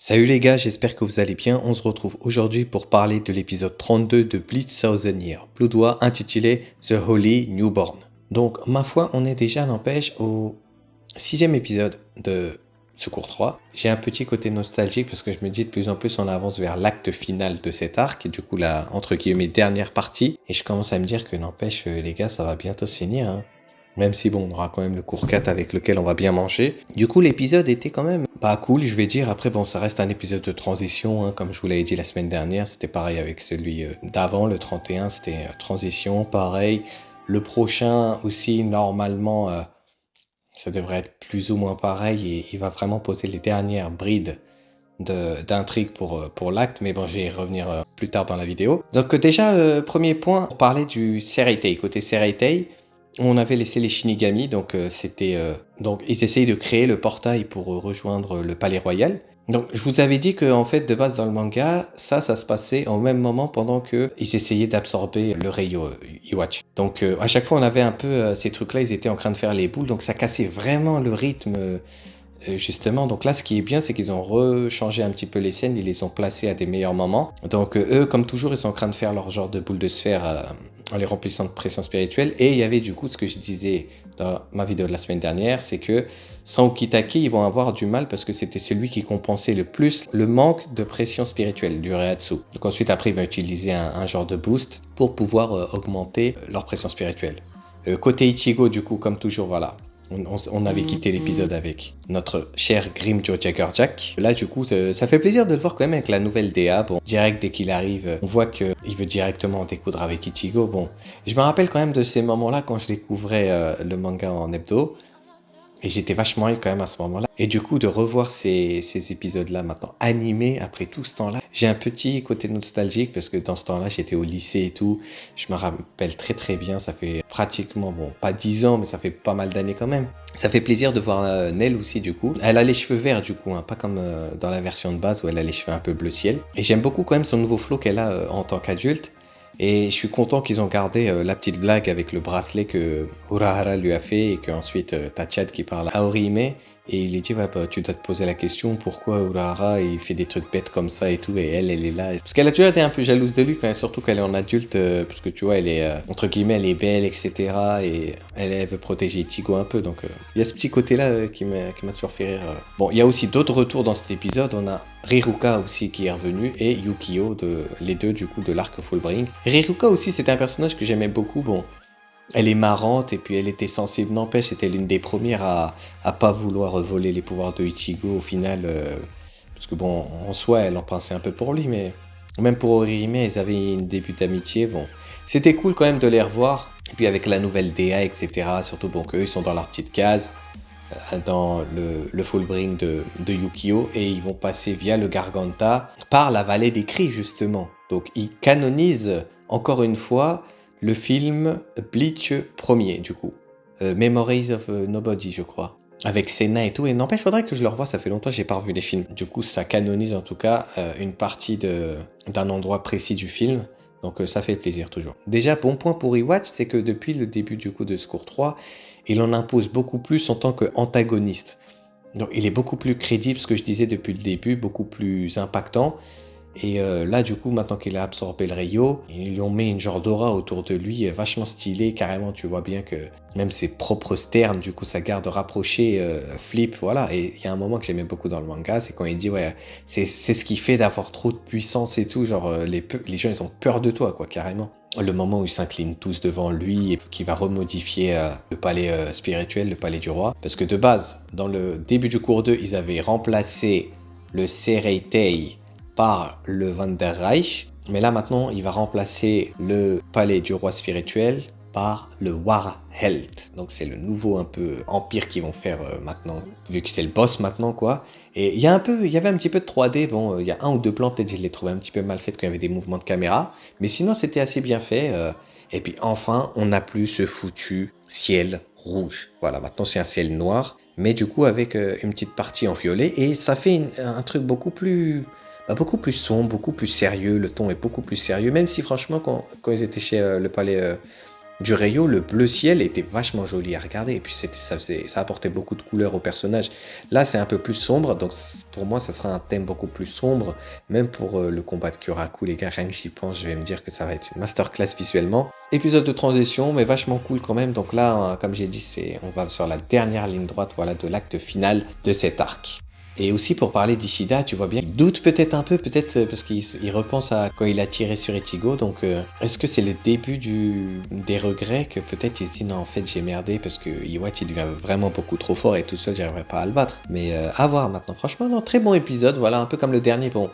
Salut les gars, j'espère que vous allez bien. On se retrouve aujourd'hui pour parler de l'épisode 32 de Bleach Thousand Year, Blood War, intitulé The Holy Newborn. Donc, ma foi, on est déjà, n'empêche, au 6e épisode de Secours 3. J'ai un petit côté nostalgique parce que je me dis de plus en plus on avance vers l'acte final de cet arc, et du coup la, entre guillemets, dernière partie. Et je commence à me dire que n'empêche, les gars, ça va bientôt se finir, hein. Même si bon, on aura quand même le cours 4 avec lequel on va bien manger. Du coup, l'épisode était quand même cool, je vais dire. Après, bon, ça reste un épisode de transition, hein, comme je vous l'avais dit la semaine dernière. C'était pareil avec celui d'avant, le 31, c'était transition, pareil. Le prochain aussi, normalement, ça devrait être plus ou moins pareil. Et il va vraiment poser les dernières brides d'intrigue pour l'acte. Mais bon, je vais y revenir plus tard dans la vidéo. Donc déjà, premier point, pour parler du Seireitei. Côté Seireitei, on avait laissé les Shinigami, donc donc ils essayaient de créer le portail pour rejoindre le palais royal. Donc je vous avais dit que en fait de base dans le manga, ça se passait au même moment pendant que ils essayaient d'absorber le Reio Iwatch. Donc à chaque fois on avait un peu ces trucs-là, ils étaient en train de faire les boules, donc ça cassait vraiment le rythme. Justement, donc là, ce qui est bien, c'est qu'ils ont rechangé un petit peu les scènes, ils les ont placées à des meilleurs moments. Donc eux, comme toujours, ils sont en train de faire leur genre de boule de sphère en les remplissant de pression spirituelle. Et il y avait du coup, ce que je disais dans ma vidéo de la semaine dernière, c'est que sans Ukitake, ils vont avoir du mal parce que c'était celui qui compensait le plus le manque de pression spirituelle du Reiatsu. Donc ensuite, après, ils vont utiliser un genre de boost pour pouvoir augmenter leur pression spirituelle. Côté Ichigo, du coup, comme toujours, voilà. On avait quitté l'épisode avec notre cher Grimjo Jaggerjack. Là, du coup, ça fait plaisir de le voir quand même avec la nouvelle DA. Bon, direct, dès qu'il arrive, on voit qu'il veut directement découdre avec Ichigo. Bon, je me rappelle quand même de ces moments-là quand je découvrais le manga en hebdo. Et j'étais vachement eu quand même à ce moment-là. Et du coup, de revoir ces épisodes-là maintenant animés après tout ce temps-là, j'ai un petit côté nostalgique parce que dans ce temps-là, j'étais au lycée et tout. Je me rappelle très très bien, ça fait pratiquement, bon, pas 10 ans, mais ça fait pas mal d'années quand même. Ça fait plaisir de voir Nell aussi du coup. Elle a les cheveux verts du coup, hein, pas comme dans la version de base où elle a les cheveux un peu bleu ciel. Et j'aime beaucoup quand même son nouveau flow qu'elle a en tant qu'adulte. Et je suis content qu'ils ont gardé la petite blague avec le bracelet que Urahara lui a fait et qu'ensuite t'as Chad qui parle à Orihime et il lui dit ouais, bah, tu dois te poser la question pourquoi Urahara il fait des trucs bêtes comme ça et tout et elle est là. Parce qu'elle a toujours été un peu jalouse de lui quand même, surtout qu'elle est en adulte parce que tu vois elle est entre guillemets elle est belle etc. et elle veut protéger Ichigo un peu donc il y a ce petit côté là qui m'a toujours fait rire. Bon il y a aussi d'autres retours dans cet épisode, on a Riruka aussi qui est revenu et Yukio, les deux du coup de l'arc Fullbring. Riruka aussi c'était un personnage que j'aimais beaucoup, bon elle est marrante et puis elle était sensible, n'empêche c'était l'une des premières à pas vouloir voler les pouvoirs de Ichigo au final, parce que bon en soi elle en pensait un peu pour lui mais même pour Orihime ils avaient une début d'amitié, bon c'était cool quand même de les revoir. Et puis avec la nouvelle DA etc, surtout bon qu'eux ils sont dans leur petite case dans le Fullbring de Yukio et ils vont passer via le Garganta par la vallée des cris justement. Donc ils canonisent encore une fois le film Bleach premier du coup. Memories of Nobody je crois. Avec Senna et tout. Et n'empêche, faudrait que je le revoie, ça fait longtemps que j'ai pas revu les films. Du coup ça canonise en tout cas une partie d'un endroit précis du film. Donc ça fait plaisir toujours. Déjà, bon point pour Rewatch, c'est que depuis le début du coup de Secours 3, il en impose beaucoup plus en tant qu'antagoniste. Donc il est beaucoup plus crédible, ce que je disais depuis le début, beaucoup plus impactant. Et là, du coup, maintenant qu'il a absorbé le Rayo, ils lui ont mis une genre d'aura autour de lui, vachement stylé, carrément, tu vois bien que même ses propres sternes, du coup, sa garde rapprochée, flip, voilà. Et il y a un moment que j'aimais beaucoup dans le manga, c'est quand il dit, ouais, c'est ce qui fait d'avoir trop de puissance et tout, genre, les gens, ils ont peur de toi, quoi, carrément. Le moment où ils s'inclinent tous devant lui et qui va remodifier le palais spirituel, le palais du roi. Parce que de base, dans le début du cours 2, ils avaient remplacé le Seireitei par le Wanderreich, mais là maintenant il va remplacer le palais du roi spirituel par le Warheld. Donc c'est le nouveau un peu empire qu'ils vont faire maintenant, vu que c'est le boss maintenant quoi. Et il y avait un petit peu de 3D, bon il y a un ou deux plans, peut-être je les trouvais un petit peu mal fait quand il y avait des mouvements de caméra, mais sinon c'était assez bien fait. Et puis enfin on n'a plus ce foutu ciel rouge. Voilà, maintenant c'est un ciel noir, mais du coup avec une petite partie en violet, et ça fait un truc beaucoup plus sombre, beaucoup plus sérieux, le ton est beaucoup plus sérieux, même si franchement quand ils étaient chez le palais du Rayo, le bleu ciel était vachement joli à regarder. Et puis ça apportait beaucoup de couleurs au personnage. Là, c'est un peu plus sombre. Donc pour moi, ça sera un thème beaucoup plus sombre. Même pour le combat de Kyoraku, les gars, rien que j'y pense, je vais me dire que ça va être une masterclass visuellement. Épisode de transition, mais vachement cool quand même. Donc là, comme j'ai dit, on va sur la dernière ligne droite, voilà, de l'acte final de cet arc. Et aussi pour parler d'Ishida, tu vois bien, il doute peut-être un peu, peut-être parce qu'il repense à quand il a tiré sur Ichigo. Donc est-ce que c'est le début des regrets que peut-être il se dit non en fait j'ai merdé parce que Iwatch il devient vraiment beaucoup trop fort et tout seul j'arriverai pas à le battre. Mais à voir maintenant. Franchement non, très bon épisode, voilà, un peu comme le dernier. Bon,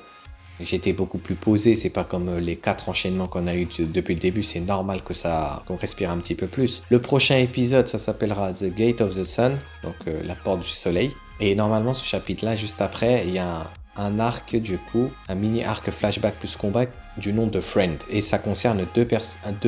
j'étais beaucoup plus posé, c'est pas comme les 4 enchaînements qu'on a eu depuis le début, c'est normal qu'on respire un petit peu plus. Le prochain épisode, ça s'appellera The Gate of the Sun, donc la porte du soleil. Et normalement, ce chapitre-là, juste après, il y a un arc du coup, un mini arc flashback plus combat du nom de Friend. Et ça concerne deux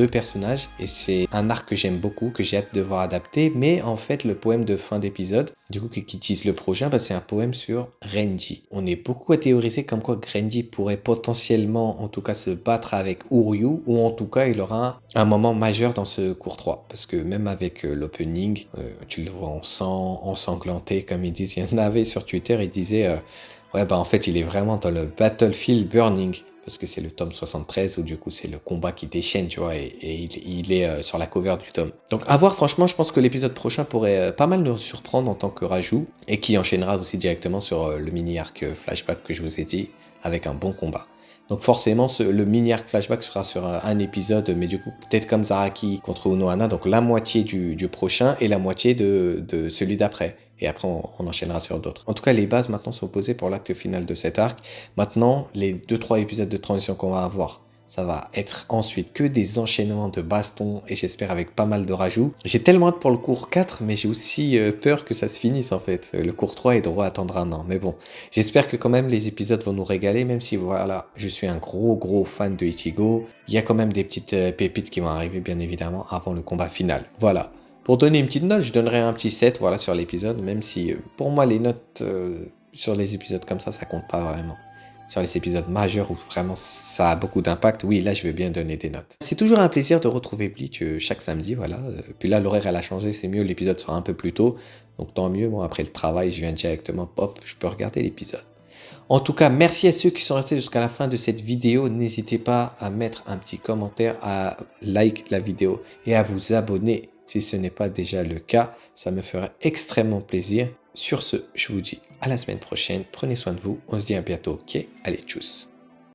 personnages. Et c'est un arc que j'aime beaucoup, que j'ai hâte de voir adapté. Mais en fait, le poème de fin d'épisode, du coup, qui tease le prochain, bah, c'est un poème sur Renji. On est beaucoup à théoriser comme quoi Renji pourrait potentiellement, en tout cas, se battre avec Uryu. Ou en tout cas, il aura un moment majeur dans ce cours 3. Parce que même avec l'opening, tu le vois en sang, ensanglanté, comme ils disent. Il y en avait sur Twitter, ils disaient... ouais, bah en fait, il est vraiment dans le Battlefield Burning, parce que c'est le tome 73, où du coup, c'est le combat qui déchaîne, tu vois, et il est sur la cover du tome. Donc, à voir, franchement, je pense que l'épisode prochain pourrait pas mal nous surprendre en tant que rajout, et qui enchaînera aussi directement sur le mini-arc flashback que je vous ai dit, avec un bon combat. Donc forcément, le mini-arc flashback sera sur un épisode, mais du coup, peut-être comme Zaraki contre Unohana, donc la moitié du prochain et la moitié de celui d'après. Et après, on enchaînera sur d'autres. En tout cas, les bases maintenant sont posées pour l'acte final de cet arc. Maintenant, les 2-3 épisodes de transition qu'on va avoir, ça va être ensuite que des enchaînements de baston et j'espère avec pas mal de rajouts. J'ai tellement hâte pour le cours 4, mais j'ai aussi peur que ça se finisse en fait. Le cours 3 est droit à attendre un an. Mais bon, j'espère que quand même les épisodes vont nous régaler, même si voilà, je suis un gros fan de Ichigo. Il y a quand même des petites pépites qui vont arriver bien évidemment avant le combat final. Voilà. Pour donner une petite note, je donnerais un petit 7 voilà, sur l'épisode, même si pour moi les notes sur les épisodes comme ça compte pas vraiment. Sur les épisodes majeurs où vraiment ça a beaucoup d'impact, oui, là je veux bien donner des notes. C'est toujours un plaisir de retrouver Bleach chaque samedi, voilà. Puis là l'horaire elle a changé, c'est mieux, l'épisode sera un peu plus tôt, donc tant mieux. Moi après le travail, je viens directement, pop, je peux regarder l'épisode. En tout cas, merci à ceux qui sont restés jusqu'à la fin de cette vidéo. N'hésitez pas à mettre un petit commentaire, à like la vidéo et à vous abonner si ce n'est pas déjà le cas. Ça me ferait extrêmement plaisir. Sur ce, je vous dis à la semaine prochaine. Prenez soin de vous. On se dit à bientôt, ok? Allez, tchuss!